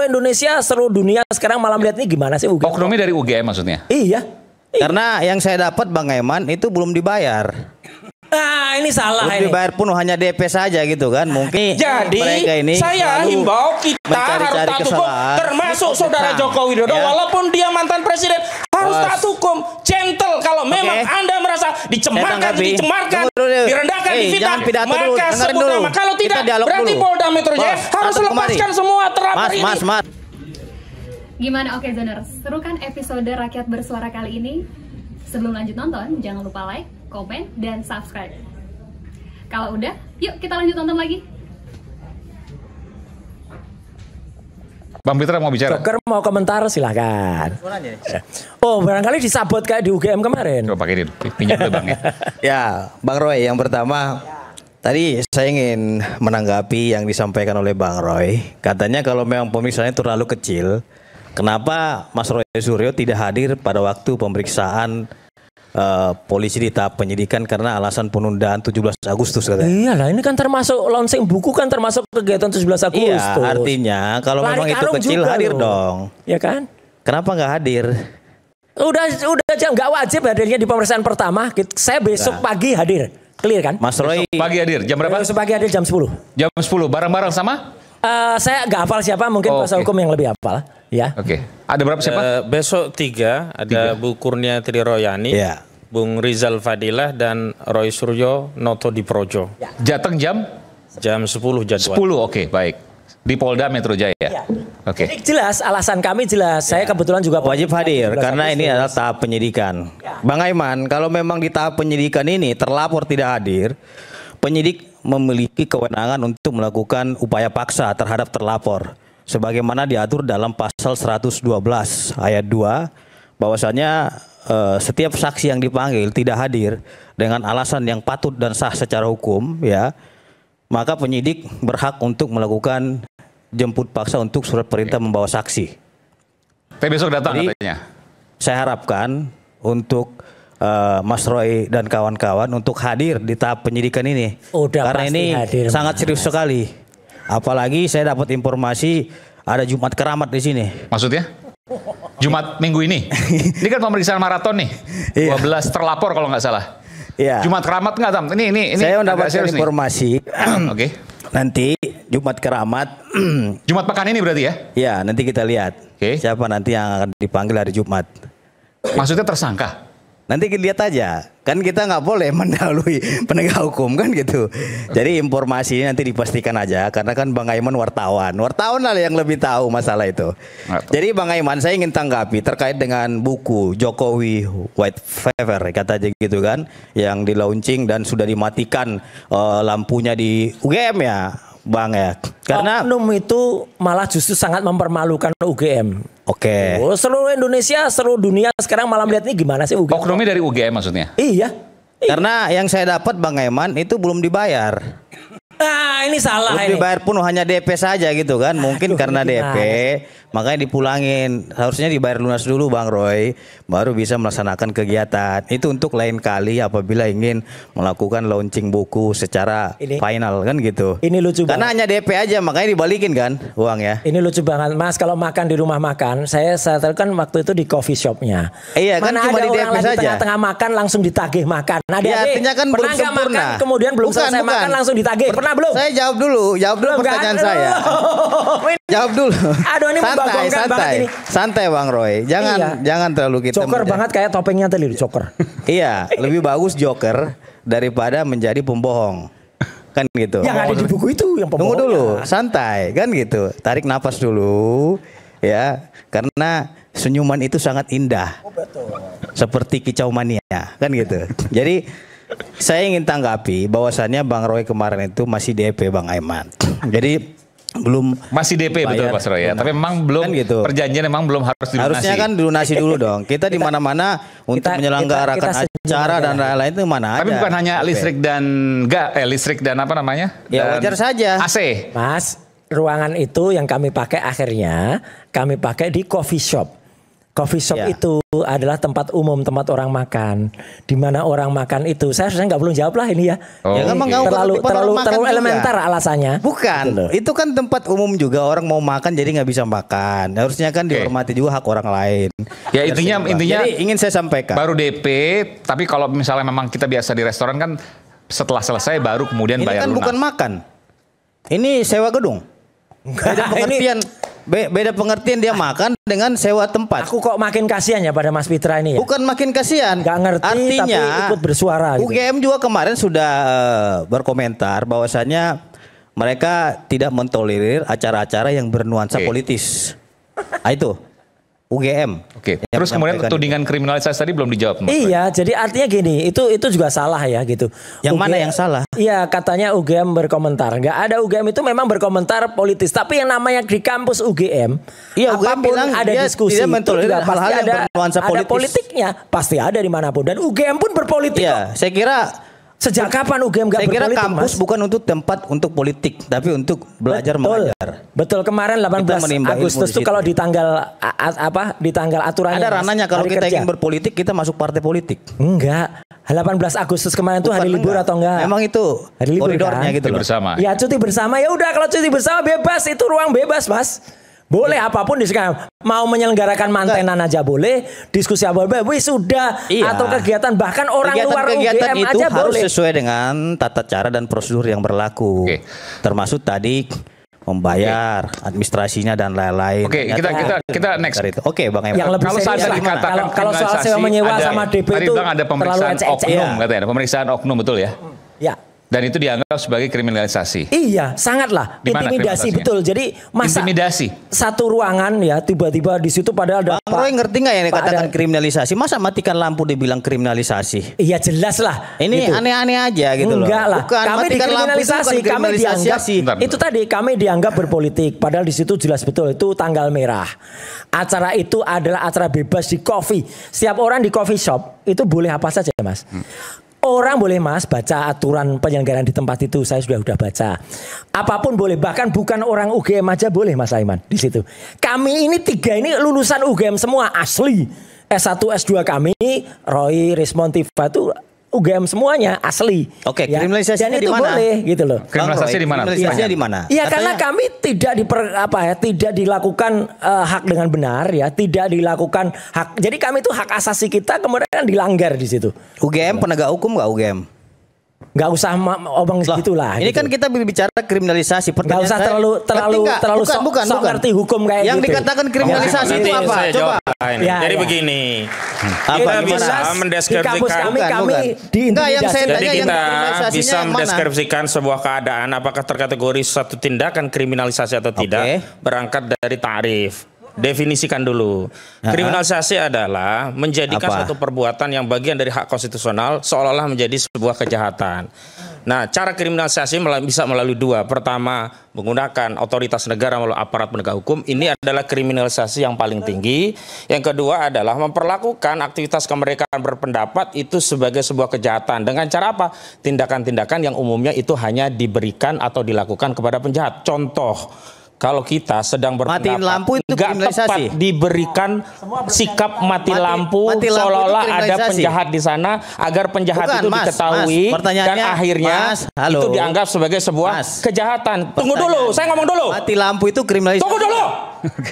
seluruh Indonesia, seluruh dunia sekarang malam lihat ini gimana sih UGM? Oknumnya dari UGM maksudnya? Iya. Karena yang saya dapat Bang Eman itu belum dibayar. Nah ini salah Belum ini. dibayar pun hanya DP saja gitu kan. Mungkin Jadi mereka ini saya himbau kita harus mencari-cari taat hukum, kesalahan. termasuk saudara Nah, Joko Widodo, ya. walaupun dia mantan presiden harus Bos. taat hukum, gentle. Kalau memang Anda merasa dicemarkan, tanggapi. dicemarkan, Tunggu dulu. direndahkan, Jangan difitnah, pidato dulu, maka dengerin sebut dulu. nama. Kalau Kita tidak, dialog berarti dulu. Polda Metro Jaya Bos, harus satu kemari. lepaskan semua terlapor Mas, ini. mas. Gimana Oke Zoners? Seru kan episode Rakyat Bersuara kali ini? Sebelum lanjut nonton, jangan lupa like, komen, dan subscribe. Kalau udah, yuk kita lanjut nonton lagi. Bang Pitra mau bicara? Joker mau komentar silahkan. Oh barangkali disabot kayak di UGM kemarin. Coba pakai ini, pinjam dulu Bang ya. Ya, Bang Roy, yang pertama tadi saya ingin menanggapi yang disampaikan oleh Bang Roy. Katanya kalau memang pemeriksaannya terlalu kecil, kenapa Mas Roy Suryo tidak hadir pada waktu pemeriksaan polisi di tahap penyidikan karena alasan penundaan 17 Agustus katanya. Iyalah ini kan termasuk launching buku kan termasuk kegiatan 17 Agustus. Iya, artinya kalau Lari memang itu karung kecil juga hadir loh. dong. Ya kan? Kenapa nggak hadir? Udah aja nggak wajib hadirnya di pemeriksaan pertama. Saya besok pagi hadir. Clear kan? Mas Roy, Pagi hadir, jam berapa? Besok pagi hadir jam 10. Jam 10, bareng-bareng sama? Saya nggak hafal siapa, mungkin Oh, kuasa oke. hukum yang lebih hafal. Ya. Oke. Ada berapa siapa? Besok 3 ada Bu Kurnia Triroyani, Iya. Bung Rizal Fadilah, dan Roy Suryo Noto Diprojo. Jateng jam Jam 10 jadwal. 10, oke baik. Di Polda Metro Jaya. Oke. Jadi jelas, alasan kami jelas. Saya kebetulan juga wajib hadir 17 karena ini Agustus. adalah tahap penyidikan. Bang Aiman, kalau memang di tahap penyidikan ini terlapor tidak hadir, penyidik memiliki kewenangan untuk melakukan upaya paksa terhadap terlapor sebagaimana diatur dalam pasal 112 ayat 2 bahwasanya setiap saksi yang dipanggil tidak hadir dengan alasan yang patut dan sah secara hukum ya, maka penyidik berhak untuk melakukan jemput paksa untuk surat perintah membawa saksi. Tapi besok datang Jadi, katanya. Saya harapkan untuk Mas Roy dan kawan-kawan untuk hadir di tahap penyidikan ini. Udah karena pasti ini hadir, sangat Mas. serius sekali. Apalagi saya dapat informasi ada Jumat Keramat di sini. Maksudnya? Jumat minggu ini. Ini kan pemeriksaan maraton nih. Iya. 12 terlapor kalau nggak salah. Iya. Jumat Keramat nggak Tam? Ini Saya agak mendapatkan serius nih. informasi. Oke. Nanti Jumat Keramat. Jumat pekan ini berarti ya? Ya, nanti kita lihat. Oke. Siapa nanti yang akan dipanggil hari Jumat. Maksudnya tersangka? Nanti kita lihat aja, kan kita nggak boleh mendahului penegak hukum kan gitu. Jadi informasi ini nanti dipastikan aja, karena kan Bang Aiman wartawan lah yang lebih tahu masalah itu. Nggak tahu. Jadi Bang Aiman, saya ingin tanggapi terkait dengan buku Jokowi White Fever katanya gitu kan, yang di launching dan sudah dimatikan lampunya di UGM ya, Bang ya. Karena Oknum itu malah justru sangat mempermalukan UGM. oke. Oh, seluruh Indonesia, seluruh dunia sekarang malam lihat ini gimana sih UGM? Oknumnya dari UGM maksudnya? Iya. Karena yang saya dapat Bang Aiman itu belum dibayar. Nah ini salah Belum ini. dibayar pun hanya DP saja gitu kan. Mungkin Aduh, karena ini DP makanya dipulangin. Harusnya dibayar lunas dulu Bang Roy, baru bisa melaksanakan kegiatan. Itu untuk lain kali apabila ingin melakukan launching buku secara Ini- final kan gitu. Ini lucu Karena banget. hanya DP aja makanya dibalikin kan uang ya. Ini lucu banget Mas, kalau makan di rumah makan, saya tahu kan waktu itu di coffee shopnya. Iya, kan Mana cuma ada di orang DP lagi saja. tengah-tengah makan langsung ditagih makan. Nah, Ya, artinya kan belum pernah nggak sempurna. makan kemudian belum Bukan, selesai bukan. makan langsung ditagih? Pernah belum? Saya jawab dulu Belum, kan? pertanyaan saya. Jawab dulu. Aduh, ini membagongkan banget ini. Santai Bang Roy. Jangan Iya. terlalu kita Joker banget kayak topengnya tadi Joker. Iya, lebih bagus joker daripada menjadi pembohong. Kan gitu. Yang ada di buku itu yang Tunggu pembohongnya. dulu, santai kan gitu. Tarik napas dulu ya, karena senyuman itu sangat indah. Seperti kicau mania kan gitu. Jadi saya ingin tanggapi bahwasannya Bang Roy kemarin itu masih DP Bang Aiman. Jadi belum Masih DP betul bayar Mas Roy ya. lunas. Tapi memang belum Kan gitu. perjanjian memang belum harus dilunasi. Harusnya kan dilunasi dulu dong. Kita di mana-mana untuk kita menyelenggarakan setuju acara aja. dan lain-lain itu mana Tapi ada. bukan hanya DP. listrik dan apa namanya? Ya, Dan wajar saja. AC. Mas, ruangan itu yang kami pakai akhirnya kami pakai di coffee shop. coffee shop Ya. itu adalah tempat umum, tempat orang makan. Di mana orang makan itu, saya sebenarnya nggak perlu jawab lah ini ya. Oh, Ya kan oke. nggak terlalu tempat orang makan juga. elementar alasannya. Bukan, Gitu loh. itu kan tempat umum juga, orang mau makan jadi nggak bisa makan. Harusnya kan Oke. dihormati juga hak orang lain. Ya intinya Jadi ingin saya sampaikan. baru DP, tapi kalau misalnya memang kita biasa di restoran kan setelah selesai baru kemudian Ini bayar kan lunas. bukan makan. Ini sewa gedung. Beda pengertian. Beda pengertian dia makan dengan sewa tempat. Aku kok makin kasihan ya pada Mas Fitra ini ya. Bukan makin kasihan. Nggak ngerti, Artinya, tapi ikut bersuara gitu. UGM juga kemarin sudah berkomentar bahwasannya mereka tidak mentolerir acara-acara yang bernuansa Oke. politis. Itu UGM. Oke. yang Terus kemudian menyampaikan tudingan kriminalisasi tadi belum dijawab. Mas. Iya, jadi artinya gini, itu juga salah ya gitu. Yang mana yang salah? Iya, katanya UGM berkomentar. Nggak ada UGM itu memang berkomentar politis. Tapi yang namanya di kampus UGM, Iya, UGM apapun bilang ada dia diskusi tidak itu mentolerir juga hal-hal pasti yang ada, bernuansa ada politis. politiknya. Pasti ada dimanapun. Dan UGM pun berpolitik. Iya, saya kira Sejak kapan UGM nggak saya kira berpolitik, kampus Mas? bukan untuk tempat untuk politik, tapi untuk belajar mengajar. Betul, kemarin 18 menimba ilmu Agustus di itu situ. kalau di tanggal di tanggal aturannya. Ada Mas, ranahnya kalau hari kita kerja. ingin berpolitik kita masuk partai politik. Enggak. 18 Agustus kemarin itu hari Bukan libur enggak. atau enggak? Memang itu Hari libur, koridornya kan? gitu Cuti loh. bersama. Ya cuti bersama ya udah, kalau cuti bersama bebas, itu ruang bebas, Mas. Boleh apapun sekarang. Mau menyelenggarakan mantenan aja boleh, diskusi apa boleh, wih sudah. Iya. Atau kegiatan bahkan orang luar Kegiatan-kegiatan UGM itu aja harus boleh. sesuai dengan tata cara dan prosedur yang berlaku. Oke. Termasuk tadi membayar, administrasinya dan lain-lain. Oke, kita next. Itu. Oke, Bang Eman. Yang lebih Kalau serius saat lah. dikatakan Kalau soal kriminalisasi, sewa menyewa ada- sama DP tadi itu bilang ada pemeriksaan terlalu ecek-ecek. oknum, Iya. katanya, pemeriksaan oknum betul ya. Ya. Dan itu dianggap sebagai kriminalisasi. Iya, sangatlah Di mana intimidasi, kriminalisasinya? betul. Jadi masa Intimidasi. satu ruangan ya tiba-tiba di situ padahal ada Bang Roy ngerti nggak yang Pak, dikatakan ada- kriminalisasi? Masa matikan lampu dibilang kriminalisasi? Iya jelas lah. Ini gitu. aneh-aneh aja gitu loh. Enggak lah. Bukan, Kami matikan lampu itu dikriminalisasi, bukan kami dianggap kriminalisasi. Bentar, itu tadi kami dianggap berpolitik. Padahal di situ jelas betul itu tanggal merah. Acara itu adalah acara bebas di coffee. Setiap orang di coffee shop itu boleh apa saja, Mas. Orang boleh, Mas, baca aturan penyelenggaraan di tempat itu. Saya sudah baca. Apapun boleh, bahkan bukan orang UGM aja boleh, Mas Aiman, di situ. Kami ini tiga ini lulusan UGM semua asli. S1, S2 kami, Roy, Rismon, Tifa itu UGM semuanya asli. Oke, Ya. kriminalisasinya Dan di itu mana? boleh gitu loh. Kriminalisasi di mana? Kriminalisasinya di mana? Iya, karena kami tidak tidak dilakukan hak dengan benar ya, tidak dilakukan hak. Jadi kami itu hak asasi kita kemudian dilanggar di situ. UGM penegak hukum nggak UGM? Nggak usah omong Loh, gitulah. ini gitu. kan kita berbicara kriminalisasi. Nggak usah Pertanyaan saya, terlalu ngerti nggak? sok ngerti hukum kayak Yang gitu. dikatakan kriminalisasi Nanti itu apa? saya Coba. jawab ini. Ya, Jadi ya. begini, Apa kita gimana? bisa Di kampus mendeskripsikan. kami Bukan. Enggak, yang diintimidasi. saya Jadi tanya yang kita kriminalisasinya bisa yang mana? mendeskripsikan sebuah keadaan apakah terkategori satu tindakan kriminalisasi atau tidak Oke. berangkat dari tarif. Definisikan dulu. Kriminalisasi adalah menjadikan Apa? suatu perbuatan yang bagian dari hak konstitusional seolah-olah menjadi sebuah kejahatan. Nah, cara kriminalisasi bisa melalui dua. Pertama, menggunakan otoritas negara melalui aparat penegak hukum. Ini adalah kriminalisasi yang paling tinggi. Yang kedua adalah memperlakukan aktivitas kemerdekaan berpendapat itu sebagai sebuah kejahatan. Dengan cara apa? Tindakan-tindakan yang umumnya itu hanya diberikan atau dilakukan kepada penjahat. Contoh, kalau kita sedang berpendapat Matiin lampu itu nggak kriminalisasi. tepat diberikan sikap mati lampu mati lampu seolah-olah itu ada kriminalisasi. penjahat di sana agar penjahat Bukan, itu Mas, diketahui Mas, pertanyaannya, dan akhirnya Mas, halo. itu dianggap sebagai sebuah Mas, kejahatan. Tunggu dulu, saya ngomong dulu. Mati lampu itu kriminalisasi. Tunggu dulu.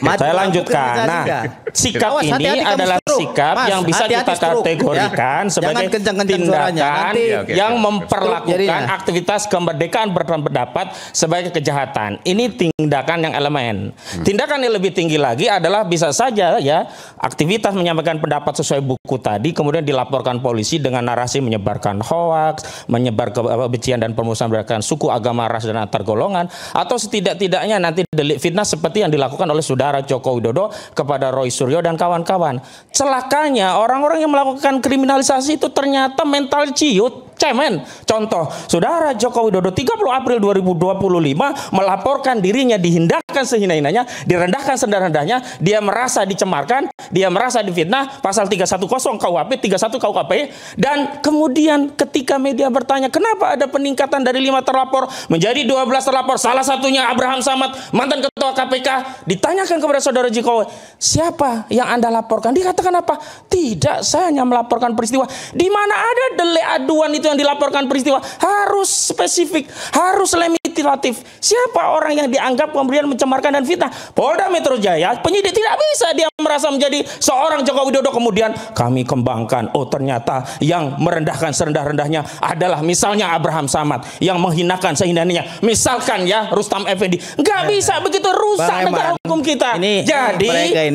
Mati Saya lampu lanjutkan. kriminalisasi Nah, nggak? sikap Awas, ini hati-hati kamu adalah stroke. sikap Mas, yang bisa hati-hati kita stroke, kategorikan ya. sebagai Jangan kencang-kencang suaranya. tindakan Nanti yang stroke memperlakukan jadinya. aktivitas kemerdekaan berpendapat sebagai kejahatan. Ini tindakan yang elemen. Tindakan yang lebih tinggi lagi adalah bisa saja ya aktivitas menyampaikan pendapat sesuai buku tadi kemudian dilaporkan polisi dengan narasi menyebarkan hoaks, menyebar kebencian dan permusuhan berdasarkan suku, agama, ras dan antar golongan, atau setidak-tidaknya nanti delik fitnah seperti yang dilakukan oleh saudara Joko Widodo kepada Roy Suryo dan kawan-kawan. Celakanya orang-orang yang melakukan kriminalisasi itu ternyata mental ciut. cemen. Contoh, Saudara Joko Widodo 30 April 2025 melaporkan dirinya dihinakan sehina-hinanya, direndahkan serendah-rendahnya, dia merasa dicemarkan, dia merasa difitnah, pasal 310 KUHP, 31 KUHP, dan kemudian ketika media bertanya kenapa ada peningkatan dari 5 terlapor menjadi 12 terlapor, salah satunya Abraham Samad, mantan ketua KPK, ditanyakan kepada Saudara Jokowi, siapa yang Anda laporkan? Dikatakan apa? Tidak, saya hanya melaporkan peristiwa. Di mana ada delik aduan itu yang dilaporkan peristiwa, harus spesifik, harus limitatif. Siapa orang yang dianggap kemudian mencemarkan dan fitnah? Polda Metro Jaya, penyidik tidak bisa dia merasa menjadi seorang Joko Widodo kemudian kami kembangkan. Oh ternyata yang merendahkan serendah-rendahnya adalah misalnya Abraham Samad yang menghinakan sehina-hinanya. Misalkan ya Rustam Effendi. Nggak bisa begitu, rusak negara hukum kita. Jadi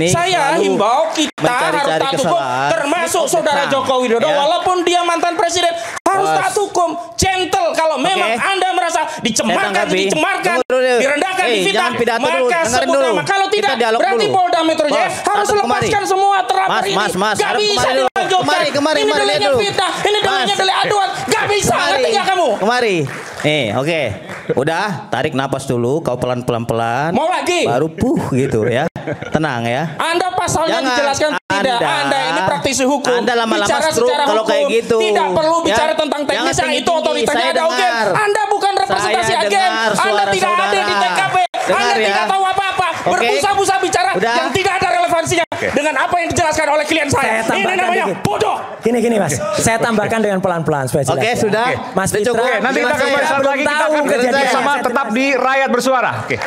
saya himbau kita harus taat hukum, termasuk Saudara Joko Widodo walaupun dia mantan presiden harus taat hukum, gentle. Kalau memang Anda merasa dicemarkan, direndahkan, difitnah, maka sebut nama. Kalau tidak, berarti Polda Metro Jaya harus lepaskan semua terlapor ini. Gak bisa dilanjutkan. Ini deliknya fitnah, ini deliknya delik aduan. Gak bisa, ngerti gak kamu? Kemari. Nih, oke. Udah, tarik napas dulu, kau pelan-pelan. Mau lagi? Baru gitu ya. Tenang ya. Anda pasalnya dijelaskan tidak. Anda ini praktisi hukum. Anda lama-lama bicara stroke secara kalau hukum. kayak gitu. Tidak perlu Ya, bicara tentang teknis yang itu otoritasnya ada agen. Anda bukan representasi agen. Anda tidak ada di TKP. Anda tidak tahu apa-apa. Berbusa-busa bicara yang tidak ada relevansinya dengan apa yang dijelaskan oleh klien saya. Ini namanya bodoh. Gini Mas, saya tambahkan dengan pelan-pelan supaya jelas. Oke, sudah. Mas Fitra, Nanti kita kembali satu lagi, kita akan bersama tetap di Rakyat Bersuara. Oke.